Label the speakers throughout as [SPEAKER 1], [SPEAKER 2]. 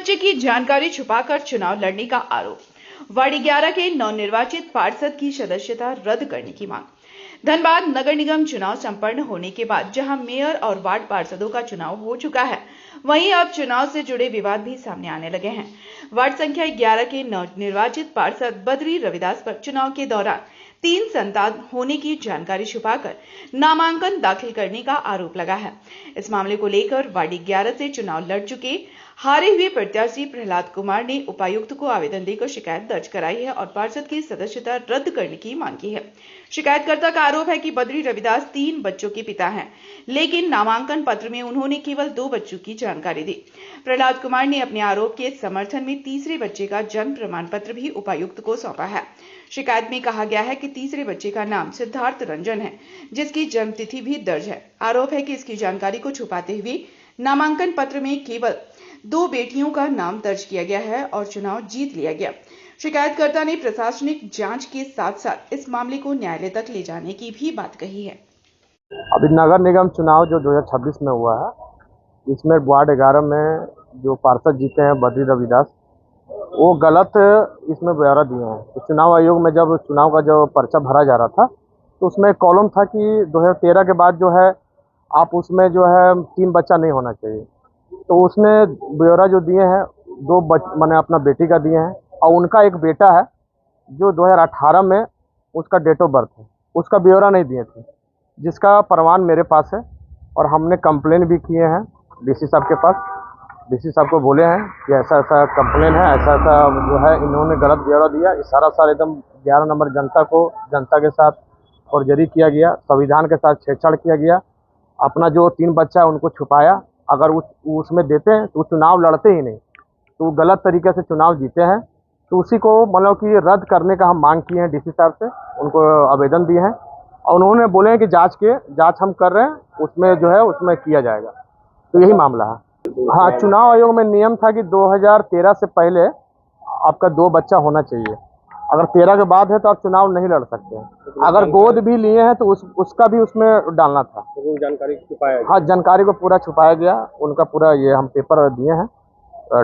[SPEAKER 1] बच्चे की जानकारी छुपाकर चुनाव लड़ने का आरोप। वार्ड 11 के नवनिर्वाचित पार्षद की सदस्यता रद्द करने की मांग। धनबाद नगर निगम चुनाव संपन्न होने के बाद जहां मेयर और वार्ड पार्षदों का चुनाव हो चुका है, वहीं अब चुनाव से जुड़े विवाद भी सामने आने लगे हैं। वार्ड संख्या 11 के नवनिर्वाचित पार्षद बद्री रविदास पर चुनाव के दौरान 3 संतान होने की जानकारी छुपाकर नामांकन दाखिल करने का आरोप लगा है। इस मामले को लेकर वार्ड 11 से चुनाव लड़ चुके हारे हुए प्रत्याशी प्रहलाद कुमार ने उपायुक्त को आवेदन देकर शिकायत दर्ज कराई है और पार्षद की सदस्यता रद्द करने की मांग की है। शिकायतकर्ता का आरोप है कि बद्री रविदास 3 बच्चों के पिता हैं, लेकिन नामांकन पत्र में उन्होंने केवल 2 बच्चों की जानकारी दी। प्रहलाद कुमार ने अपने आरोप के समर्थन में तीसरे बच्चे का जन्म प्रमाण पत्र भी उपायुक्त को सौंपा है। शिकायत में कहा गया है कि तीसरे बच्चे का नाम सिद्धार्थ रंजन है, जिसकी जन्म तिथि भी दर्ज है। आरोप है कि इसकी जानकारी को छुपाते हुए नामांकन पत्र में केवल 2 बेटियों का नाम दर्ज किया गया है और चुनाव जीत लिया गया। शिकायतकर्ता ने प्रशासनिक जांच के साथ-साथ इस मामले को न्यायालय तक ले जाने की भी बात कही है।
[SPEAKER 2] अभी नगर निगम चुनाव जो 2026 में हुआ है, इसमें वार्ड 11 में जो पार्षद जीते हैं बद्री रविदास, वो गलत इसमें ब्यौरा दिए हैं। तो चुनाव आयोग में जब चुनाव का जो पर्चा भरा जा रहा था, तो उसमें कॉलम था कि 2013 के बाद जो है आप उसमें जो है 3 बच्चा नहीं होना चाहिए। तो उसमें ब्यौरा जो दिए हैं 2 मैंने अपना बेटी का दिए हैं और उनका एक बेटा है जो 2018 में उसका डेट ऑफ बर्थ है, उसका ब्यौरा नहीं दिए थे, जिसका प्रमाण मेरे पास है और हमने कंप्लेन भी किए हैं डीसी साहब के पास। डीसी साहब को बोले हैं कि ऐसा ऐसा कंप्लेन है, ऐसा ऐसा जो है इन्होंने गलत ब्यौरा दिया। इस सारा एकदम 11 नंबर जनता के साथ फॉर्जरी किया गया, संविधान के साथ छेड़छाड़ किया गया। अपना जो 3 बच्चा है उनको छुपाया। अगर उसमें देते हैं तो चुनाव लड़ते ही नहीं, तो गलत तरीके से चुनाव जीते हैं। तो उसी को मतलब कि रद्द करने का हम मांग किए हैं डीसी साहब से, उनको आवेदन दिए हैं और उन्होंने बोले हैं कि जांच हम कर रहे हैं, उसमें जो है उसमें किया जाएगा। तो यही मामला है। हाँ, चुनाव आयोग में नियम था कि 2013 से पहले आपका 2 बच्चा होना चाहिए। अगर 13 के बाद है तो आप चुनाव नहीं लड़ सकते हैं। अगर गोद भी लिए हैं तो उसका भी उसमें डालना था।
[SPEAKER 3] तो जानकारी छुपाया गया।
[SPEAKER 2] हाँ, जानकारी को पूरा छुपाया गया। उनका पूरा ये हम पेपर दिए हैं,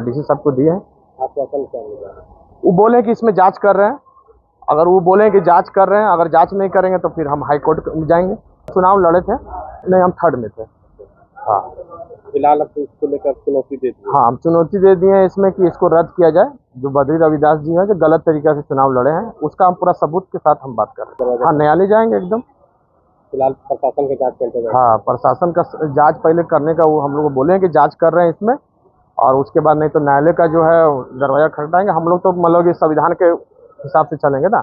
[SPEAKER 2] डीसी साहब को दिए हैं।
[SPEAKER 3] आपको असल क्या मिला?
[SPEAKER 2] वो बोले कि इसमें जांच कर रहे हैं। अगर वो बोले कि जांच कर रहे हैं, अगर जांच नहीं करेंगे तो फिर हम हाई कोर्ट जाएंगे। चुनाव लड़े थे नहीं, हम 3rd में थे। हाँ,
[SPEAKER 3] फिलहाल अब इसको लेकर चुनौती दे दी।
[SPEAKER 2] हाँ, हम चुनौती दे दिए हैं इसमें कि इसको रद्द किया जाए। जो बद्री रविदास जी हैं जो गलत तरीके से चुनाव लड़े हैं, उसका हम पूरा सबूत के साथ हम बात कर रहे हैं। हाँ, न्यायालय जाएंगे एकदम।
[SPEAKER 3] फिलहाल प्रशासन के जांच चलते जाएगा।
[SPEAKER 2] हाँ, प्रशासन का जांच पहले करने का वो हम लोग को बोले हैं कि जांच कर रहे हैं इसमें, और उसके बाद नहीं तो न्यायालय का जो है दरवाजा खटखटाएंगे। हम लोग तो मतलब कि संविधान के हिसाब से चलेंगे ना।